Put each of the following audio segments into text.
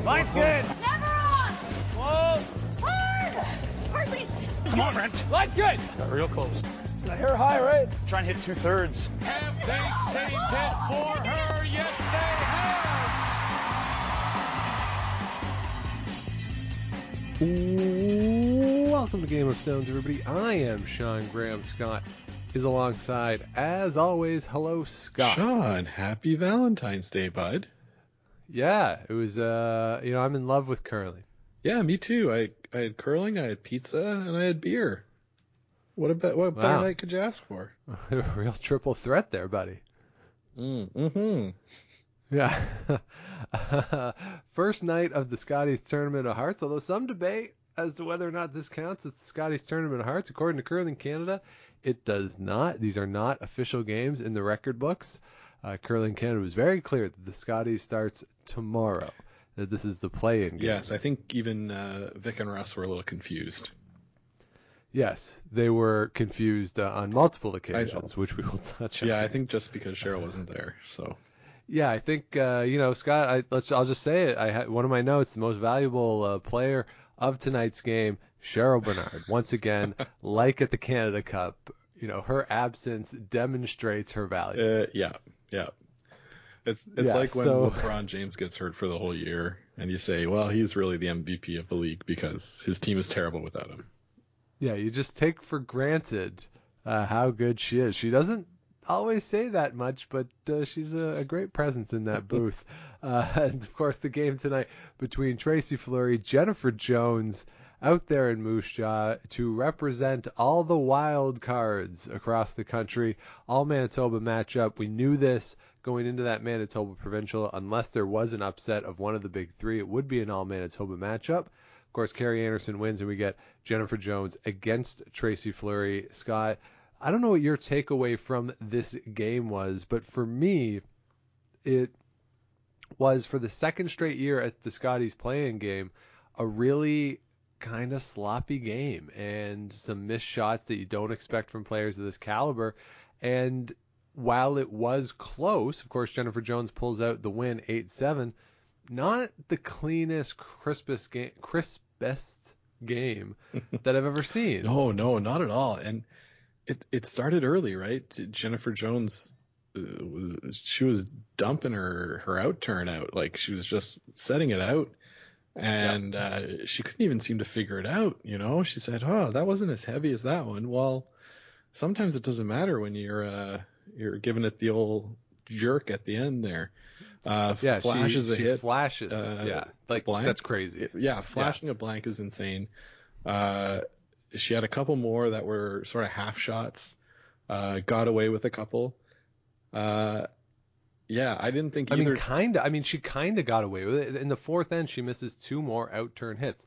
Line's good. Never on. Whoa. Hard. Hardly. Come on, Brent. Line's good. Got real close. I hear high, right? Try and hit 2/3. Have they saved it for her? Yes, they have. Welcome to Game of Stones, everybody. I am Sean Graham. Scott is alongside. As always, hello, Scott. Sean, happy Valentine's Day, bud. Yeah, it was, I'm in love with curling. Yeah, me too. I had curling, I had pizza, and I had beer. What better night could you ask for? A real triple threat there, buddy. Mm-hmm. Yeah. First night of the Scotties Tournament of Hearts, although some debate as to whether or not this counts as the Scotties Tournament of Hearts. According to Curling Canada, it does not. These are not official games in the record books. Curling Canada was very clear that the Scotties starts tomorrow, that this is the play-in game. Yes, I think even Vic and Russ were a little confused. Yes, they were confused on multiple occasions, which we will touch on. Yeah, I think just because Cheryl wasn't there, so... Yeah, I think Scott. I'll just say it. I had one of my notes: the most valuable player of tonight's game, Cheryl Bernard. Once again, like at the Canada Cup, her absence demonstrates her value. Yeah. It's like when LeBron James gets hurt for the whole year, and you say, well, he's really the MVP of the league because his team is terrible without him. Yeah, you just take for granted how good she is. She doesn't always say that much, but she's a great presence in that booth. And of course, the game tonight between Tracy, Fleury, Jennifer Jones out there in Moose Jaw to represent all the wild cards across the country. All Manitoba matchup. We knew this going into that Manitoba provincial. Unless there was an upset of one of the big three, it would be an all Manitoba matchup. Of course, Carrie Anderson wins, and we get Jennifer Jones against Tracy Fleury. Scott, I don't know what your takeaway from this game was, but for me, it was, for the second straight year at the Scotties play-in game, a really kind of sloppy game and some missed shots that you don't expect from players of this caliber. And while it was close, of course, Jennifer Jones pulls out the win 8-7. Not the cleanest, crispest game that I've ever seen. No, not at all. And it started early, right? Jennifer Jones was dumping her out turn out, like she was just setting it out, and she couldn't even seem to figure it out. She said, "Oh, that wasn't as heavy as that one." Well, sometimes it doesn't matter when you're giving it the old jerk at the end there. Flashes a hit. Flashes. Like blank. That's crazy. Flashing a blank is insane. She had a couple more that were sort of half shots. Got away with a couple. I didn't think either. She kind of got away with it. In the fourth end, she misses two more out turn hits.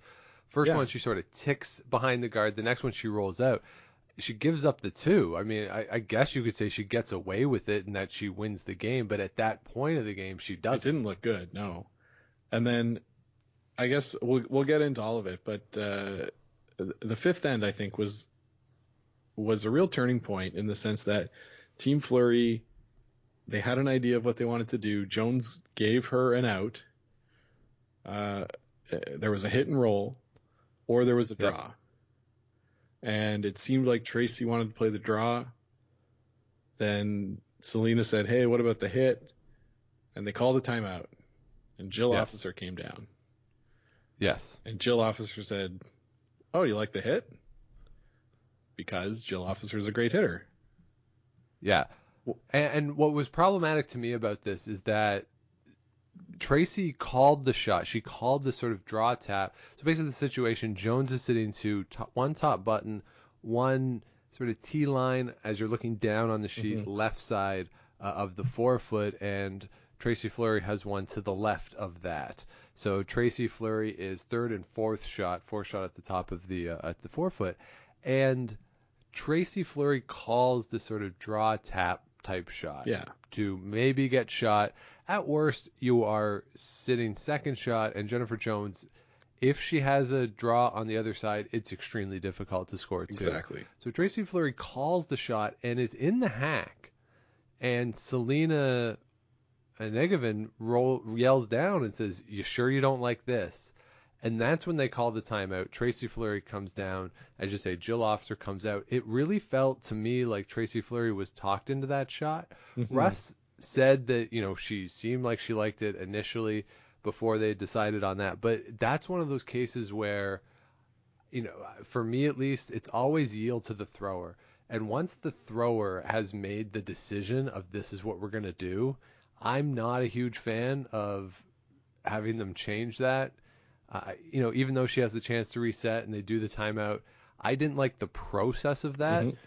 First one, she sort of ticks behind the guard. The next one, she rolls out. She gives up the two. I guess you could say she gets away with it and that she wins the game, but at that point of the game, she doesn't. It didn't look good, no. And then, I guess we'll get into all of it, but the fifth end, I think, was a real turning point in the sense that Team Fleury, they had an idea of what they wanted to do. Jones gave her an out. There was a hit and roll, or there was a draw. And it seemed like Tracy wanted to play the draw. Then Selena said, "Hey, what about the hit?" And they called a timeout. And Jill Officer came down. Yes. And Jill Officer said, "Oh, you like the hit?" Because Jill Officer is a great hitter. Yeah. And what was problematic to me about this is that Tracy called the shot. She called the sort of draw tap. So basically the situation, Jones is sitting to one top button, one sort of T line as you're looking down on the sheet, left side of the 4-foot, and Tracy Fleury has one to the left of that. So Tracy Fleury is third and fourth shot at the top of the 4-foot. And Tracy Fleury calls the sort of draw tap type shot to maybe get shot. At worst, you are sitting second shot, and Jennifer Jones, if she has a draw on the other side, it's extremely difficult to score too. Exactly. So Tracy Fleury calls the shot and is in the hack, and Selena Enigovan yells down and says, "You sure you don't like this?" And that's when they call the timeout. Tracy Fleury comes down. As you say, Jill Officer comes out. It really felt to me like Tracy Fleury was talked into that shot. Mm-hmm. Russ said that, she seemed like she liked it initially before they decided on that. But that's one of those cases where, for me at least, it's always yield to the thrower. And once the thrower has made the decision of this is what we're going to do, I'm not a huge fan of having them change that. Even though she has the chance to reset and they do the timeout, I didn't like the process of that. Mm-hmm.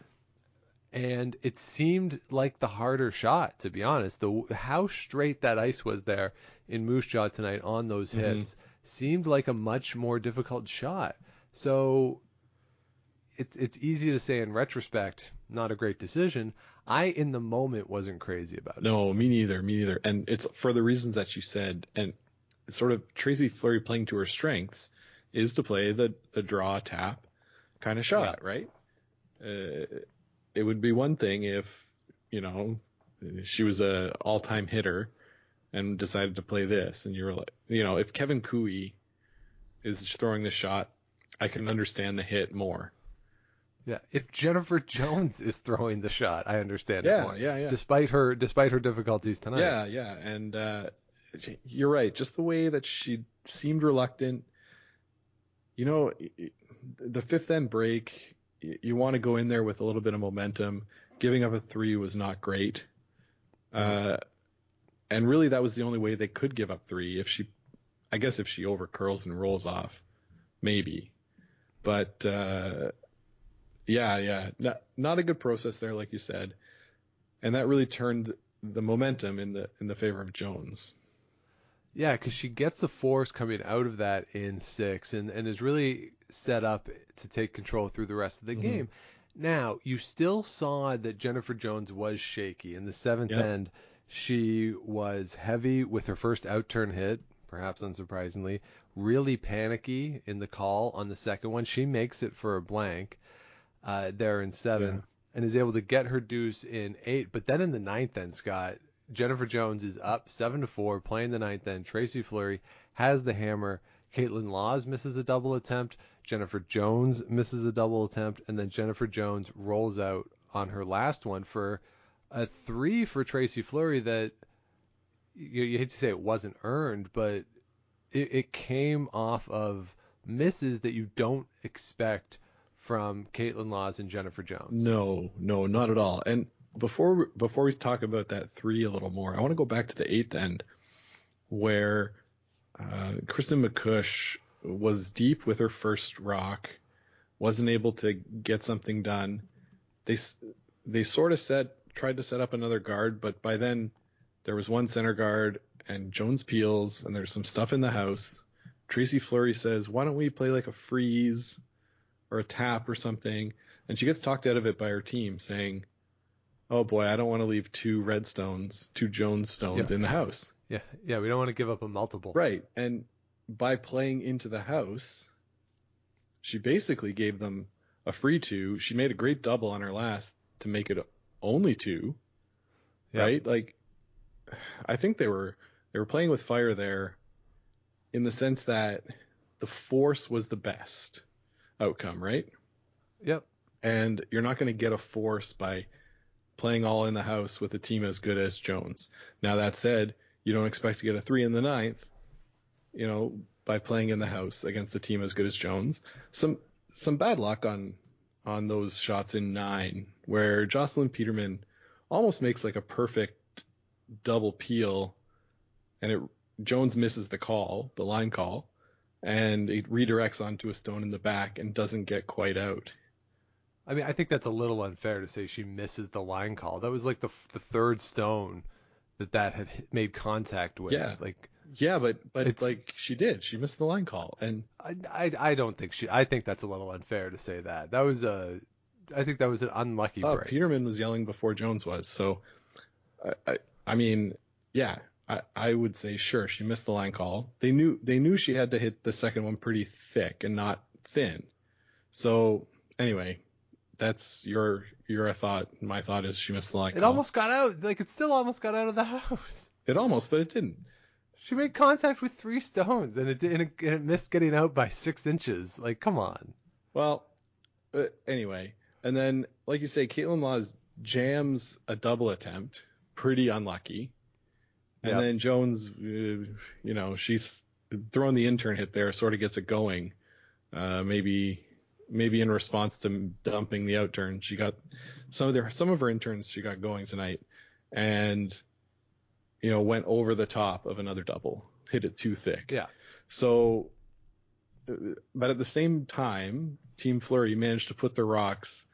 And it seemed like the harder shot, to be honest. How straight that ice was there in Moose Jaw tonight on those hits seemed like a much more difficult shot. So it's easy to say in retrospect, not a great decision. I, in the moment, wasn't crazy about it. No, me neither. And it's for the reasons that you said. And sort of Tracy Fleury playing to her strengths is to play the draw tap kind of shot, right? It would be one thing if, she was a all-time hitter and decided to play this, and you're like, if Kevin Cooey is throwing the shot, I can understand the hit more. Yeah, if Jennifer Jones is throwing the shot, I understand it more. Yeah. Despite her difficulties tonight. Yeah, and you're right. Just the way that she seemed reluctant. The fifth end break, you want to go in there with a little bit of momentum. Giving up a 3 was not great. And really that was the only way they could give up 3. If she over curls and rolls off, maybe. But not a good process there, like you said. And that really turned the momentum in the favor of Jones. Yeah, because she gets the force coming out of that in 6 and is really set up to take control through the rest of the game. Now, you still saw that Jennifer Jones was shaky. In the 7th end, she was heavy with her first out-turn hit, perhaps unsurprisingly, really panicky in the call on the second one. She makes it for a blank there in 7 and is able to get her deuce in 8. But then in the 9th end, Scott, Jennifer Jones is up 7-4, playing the 9th end. Tracy Fleury has the hammer. Caitlin Laws misses a double attempt. Jennifer Jones misses a double attempt. And then Jennifer Jones rolls out on her last one for a 3 for Tracy Fleury that you hate to say it wasn't earned, but it came off of misses that you don't expect from Caitlin Laws and Jennifer Jones. No, not at all. And before we talk about that 3 a little more, I want to go back to the 8th end where Kristen McCush was deep with her first rock, wasn't able to get something done. They sort of tried to set up another guard, but by then there was one center guard and Jones peels and there's some stuff in the house. Tracy Fleury says, "Why don't we play like a freeze or a tap or something?" And she gets talked out of it by her team saying, "Oh boy, I don't want to leave 2 Jones stones in the house." Yeah, we don't want to give up a multiple. Right, and by playing into the house, she basically gave them a free 2. She made a great double on her last to make it only 2. Yep. Right? Like, I think they were playing with fire there in the sense that the force was the best outcome, right? Yep. And you're not going to get a force by playing all in the house with a team as good as Jones. Now, that said, you don't expect to get a 3 in the 9th, by playing in the house against a team as good as Jones. Some bad luck on those shots in 9, where Jocelyn Peterman almost makes like a perfect double peel, and Jones misses the line call, and it redirects onto a stone in the back and doesn't get quite out. I mean, I think that's a little unfair to say she misses the line call. That was like the third stone that had made contact with. But like she did. She missed the line call, and I don't think I think that's a little unfair to say that. I think that was an unlucky break. Peterman was yelling before Jones was, so I mean, yeah, I would say sure she missed the line call. They knew she had to hit the second one pretty thick and not thin. So anyway, that's your thought. My thought is she missed the line call. It almost got out. Like, it still almost got out of the house. It almost, but it didn't. She made contact with 3 stones, and it missed getting out by 6 inches. Like, come on. Well, anyway, and then like you say, Caitlin Laws jams a double attempt, pretty unlucky, and Yep. then Jones, she's throwing the intern hit there, sort of gets it going. Maybe in response to dumping the outturn, she got some of her interns she got going tonight, and went over the top of another double, hit it too thick. Yeah. So, but at the same time, Team Fleury managed to put the rocks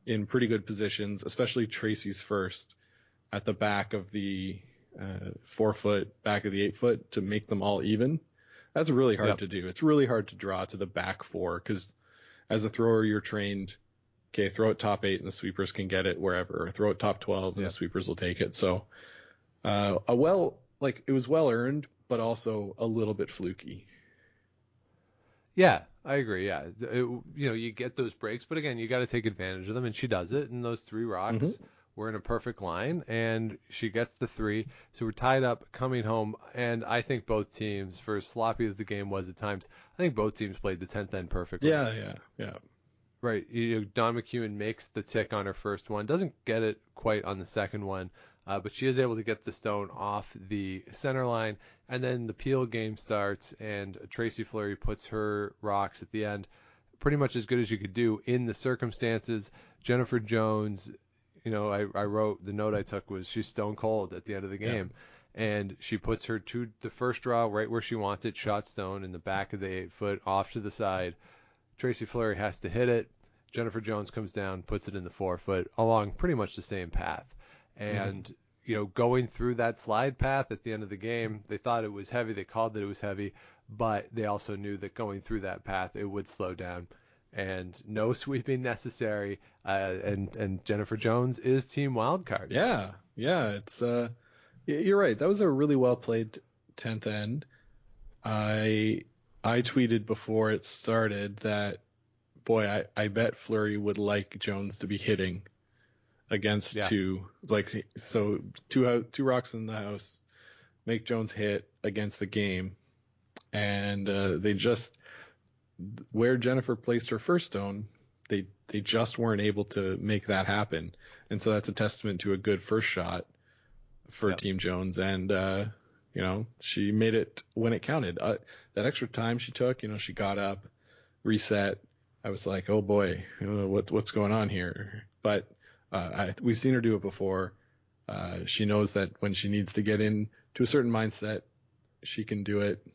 in pretty good positions, especially Tracy's first at the back of the 4 foot, back of the 8 foot, to make them all even. That's really hard to do. It's really hard to draw to the back 4 because as a thrower, you're trained, okay, throw it top 8 and the sweepers can get it wherever, or throw it top 12 and the sweepers will take it. So it was well earned, but also a little bit fluky. Yeah, I agree. Yeah, you get those breaks, but again, you got to take advantage of them, and she does it. And those 3 rocks were in a perfect line, and she gets the 3. So we're tied up coming home, and I think both teams, for as sloppy as the game was at times, I think both teams played the 10th end perfectly. Yeah. Right. Dawn McEwen makes the tick on her first one, doesn't get it quite on the second one, but she is able to get the stone off the center line, and then the Peel game starts, and Tracy Fleury puts her rocks at the end pretty much as good as you could do in the circumstances. Jennifer Jones, I wrote, the note I took was she's stone cold at the end of the game, and she puts her to the first draw right where she wants it, shot stone in the back of the 8 foot off to the side. Tracy Fleury has to hit it. Jennifer Jones comes down, puts it in the 4 foot along pretty much the same path. And, going through that slide path at the end of the game, they thought it was heavy. They called that it was heavy, but they also knew that going through that path, it would slow down. And no sweeping necessary. And Jennifer Jones is team wildcard. Yeah. It's you're right. That was a really well played 10th end. I tweeted before it started that, boy, I bet Fleury would like Jones to be hitting against 2. Two rocks in the house, make Jones hit against the game. And they just, where Jennifer placed her first stone, they just weren't able to make that happen. And so that's a testament to a good first shot for Team Jones. And, she made it when it counted. That extra time she took, she got up, reset. I was like, oh boy, what's going on here? But we've seen her do it before. She knows that when she needs to get in to a certain mindset, she can do it,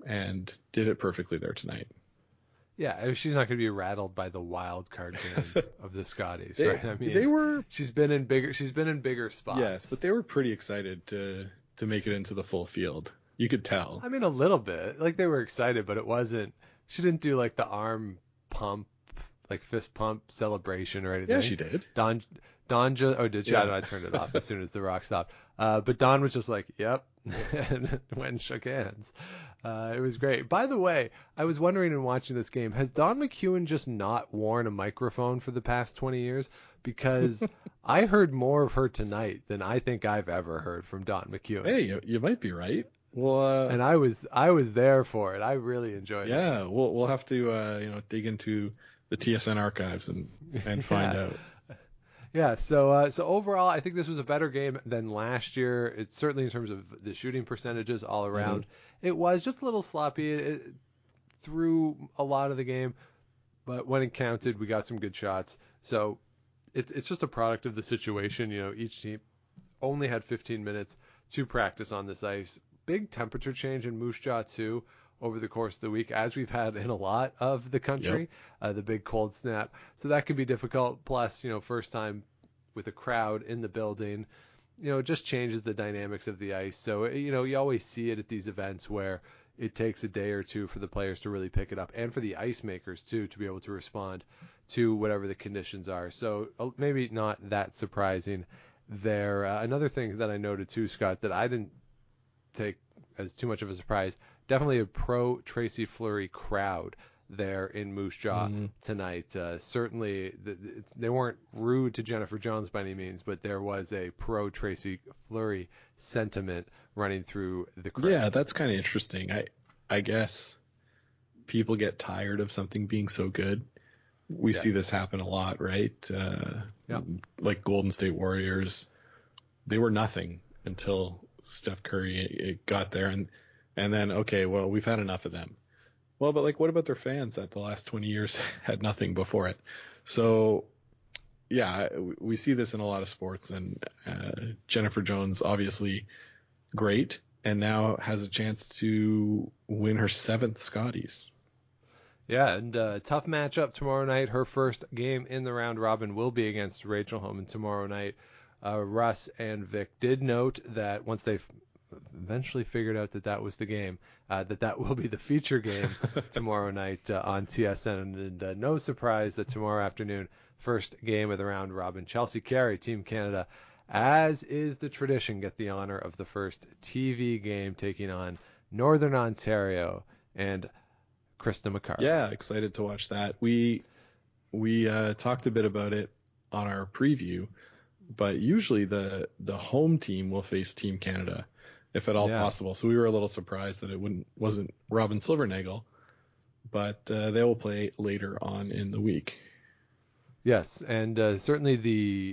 and did it perfectly there tonight. Yeah, she's not going to be rattled by the wild card game of the Scotties, right? I mean, they were. She's been in bigger spots. Yes, but they were pretty excited to make it into the full field. You could tell. I mean, a little bit. Like, they were excited, but it wasn't. She didn't do like the arm pump, like fist pump celebration or anything. Yeah, she did. Dawn did she? Yeah. I turned it off as soon as the rock stopped. But Dawn was just like, yep, and went and shook hands. It was great. By the way, I was wondering in watching this game, has Dawn McEwen just not worn a microphone for the past 20 years? Because I heard more of her tonight than I think I've ever heard from Dawn McEwen. Hey, you might be right. Well, and I was there for it. I really enjoyed it. Yeah, we'll have to dig into the TSN archives and find out. Yeah, so overall, I think this was a better game than last year. It's certainly in terms of the shooting percentages all around. It was just a little sloppy through a lot of the game, but when it counted, we got some good shots. So it's just a product of the situation. Each team only had 15 minutes to practice on this ice. Big temperature change in Moose Jaw too over the course of the week, as we've had in a lot of the country, the big cold snap. So that could be difficult. Plus, first time with a crowd in the building, it just changes the dynamics of the ice. So, you always see it at these events where it takes a day or two for the players to really pick it up, and for the ice makers too, to be able to respond to whatever the conditions are. So maybe not that surprising there. Another thing that I noted too, Scott, that I didn't take as too much of a surprise, definitely a pro Tracy Fleury crowd there in Moose Jaw tonight. Certainly they weren't rude to Jennifer Jones by any means, but there was a pro Tracy Fleury sentiment running through the crowd. Yeah, that's kind of interesting. I guess people get tired of something being so good. We see this happen a lot, right? Like Golden State Warriors, they were nothing until Steph Curry got there, and then, okay, well, we've had enough of them. Well, but like, what about their fans that the last 20 years had nothing before it? So, yeah, we see this in a lot of sports, and Jennifer Jones, obviously great, and now has a chance to win her 7th Scotties. Yeah, and tough matchup tomorrow night. Her first game in the round robin will be against Rachel Homan tomorrow night. Russ and Vic did note that once they've eventually figured out that was the game, that will be the feature game tomorrow night on TSN. And no surprise that tomorrow afternoon, first game of the round robin, Chelsea Carey, Team Canada, as is the tradition, get the honor of the first TV game, taking on Northern Ontario and Krista McCarthy. Yeah, excited to watch that. We talked a bit about it on our preview, but usually the home team will face Team Canada, if at all possible. So we were a little surprised that it wasn't Robin Silvernagle, but they will play later on in the week. Yes, and certainly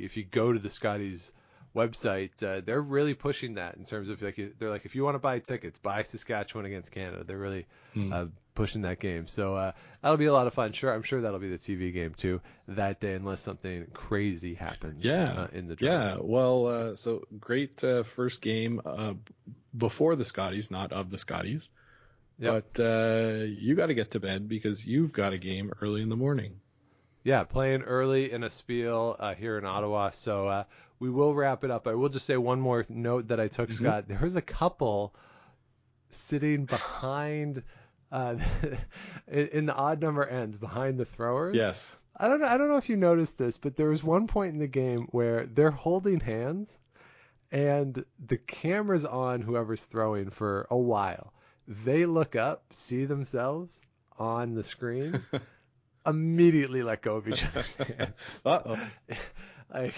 if you go to the Scotties website, they're really pushing that in terms of they're like, if you want to buy tickets, buy Saskatchewan against Canada. They're really pushing that game. So that'll be a lot of fun. Sure, I'm sure that'll be the TV game too that day, unless something crazy happens. In the draw. Yeah. Well, so great first game before the Scotties, not of the Scotties. Yep. But you got to get to bed because you've got a game early in the morning. Yeah, playing early in a spiel here in Ottawa. So we will wrap it up. I will just say one more note that I took, Scott. There was a couple sitting behind in the odd number ends behind the throwers. Yes. I don't know if you noticed this, but there was one point in the game where they're holding hands and the camera's on whoever's throwing for a while. They look up, see themselves on the screen, immediately let go of each other's hands. Uh-oh. Like,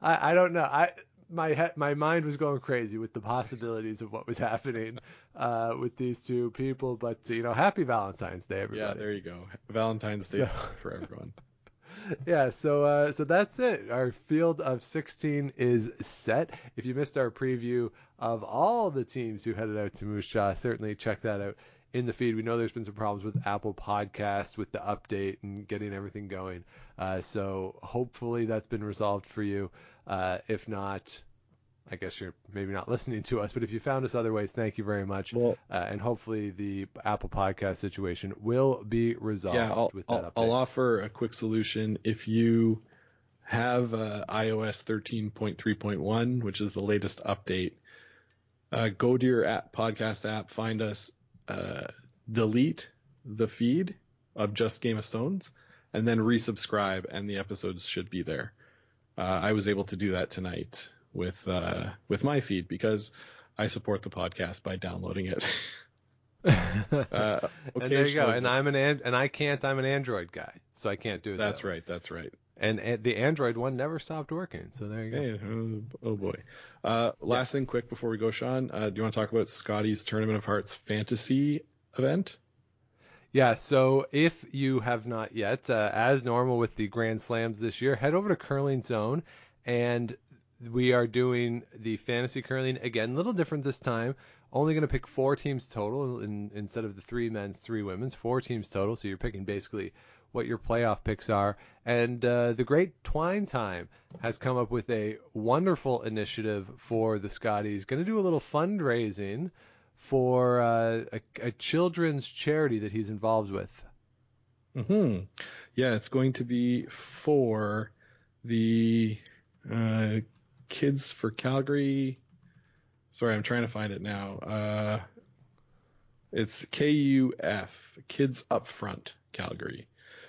I don't know. My mind was going crazy with the possibilities of what was happening with these two people. But, happy Valentine's Day, everybody. Yeah, there you go. Valentine's Day for everyone. Yeah, so that's it. Our field of 16 is set. If you missed our preview of all the teams who headed out to Moose Jaw, certainly check that out in the feed. We know there's been some problems with Apple Podcast with the update and getting everything going. So hopefully that's been resolved for you. If not, I guess you're maybe not listening to us, but if you found us other ways, thank you very much. Well, and hopefully the Apple Podcast situation will be resolved with that update. I'll offer a quick solution. If you have iOS 13.3.1, which is the latest update, go to your podcast app, find us, delete the feed of Just Game of Stones, and then resubscribe, and the episodes should be there. I was able to do that tonight with my feed because I support the podcast by downloading it. And there you go. And I'm an Android guy, so I can't do it. That's right. And the Android one never stopped working, so there you go. Hey, oh boy. Last thing quick before we go, Sean, do you want to talk about Scotties Tournament of Hearts fantasy event? Yeah, so if you have not yet, as normal with the Grand Slams this year, head over to Curling Zone, and we are doing the fantasy curling again, a little different this time. Only going to pick 4 teams total instead of the 3 men's, 3 women's, 4 teams total. So you're picking basically what your playoff picks are. And the great Twine Time has come up with a wonderful initiative for the Scotties. Going to do a little fundraising for a children's charity that he's involved with. Mm-hmm. Yeah, it's going to be for the Kids for Calgary. Sorry, I'm trying to find it now. It's KUF, Kids Up Front Calgary.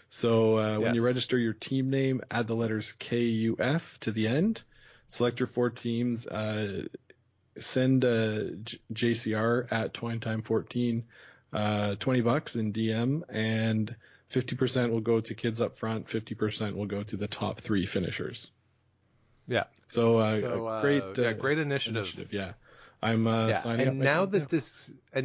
So when you register your team name, add the letters KUF to the end. Select your 4 teams. Send JCR at TwineTime14 $20 in DM, and 50% will go to Kids Up Front, 50% will go to the top 3 finishers. Yeah. So great initiative. Yeah. I'm signing up. And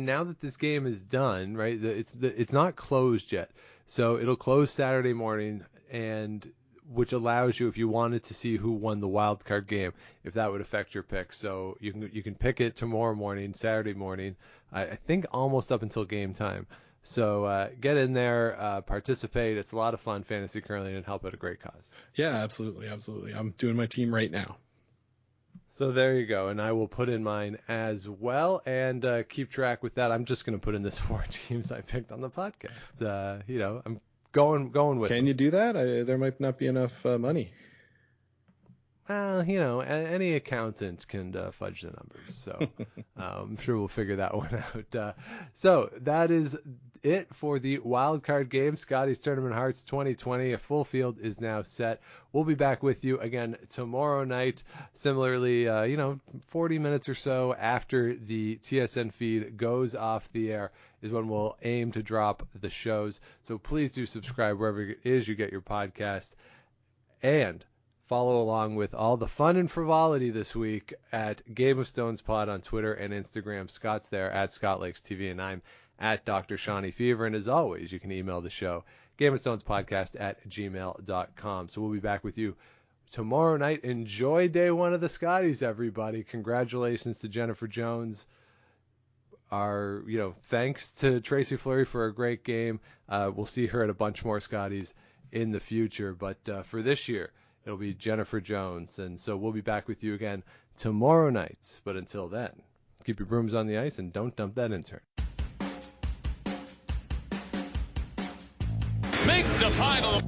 now that this game is done, right? It's not closed yet, so it'll close Saturday morning, and which allows you, if you wanted to see who won the wild card game, if that would affect your pick. So you can pick it tomorrow morning, Saturday morning. I think almost up until game time. So get in there, participate. It's a lot of fun, fantasy curling, and help out a great cause. Yeah, absolutely. I'm doing my team right now. So there you go, and I will put in mine as well, and keep track with that. I'm just going to put in this 4 teams I picked on the podcast. I'm going with. Can you do that? There might not be enough money. Any accountant can fudge the numbers, so I'm sure we'll figure that one out. So that is it for the wild card game, Scotties Tournament Hearts 2020. A full field is now set. We'll be back with you again tomorrow night. Similarly, 40 minutes or so after the TSN feed goes off the air is when we'll aim to drop the shows. So please do subscribe wherever it is you get your podcast, and follow along with all the fun and frivolity this week at Game of Stones Pod on Twitter and Instagram. Scott's there at Scott Lakes TV, and I'm at Dr. Shawnee Fever. And as always, you can email the show, gameofstonespodcast@gmail.com. So we'll be back with you tomorrow night. Enjoy day 1 of the Scotties, everybody. Congratulations to Jennifer Jones. Thanks to Tracy Fleury for a great game. We'll see her at a bunch more Scotties in the future. But for this year, it'll be Jennifer Jones. And so we'll be back with you again tomorrow night. But until then, keep your brooms on the ice and don't dump that intern. Make the final.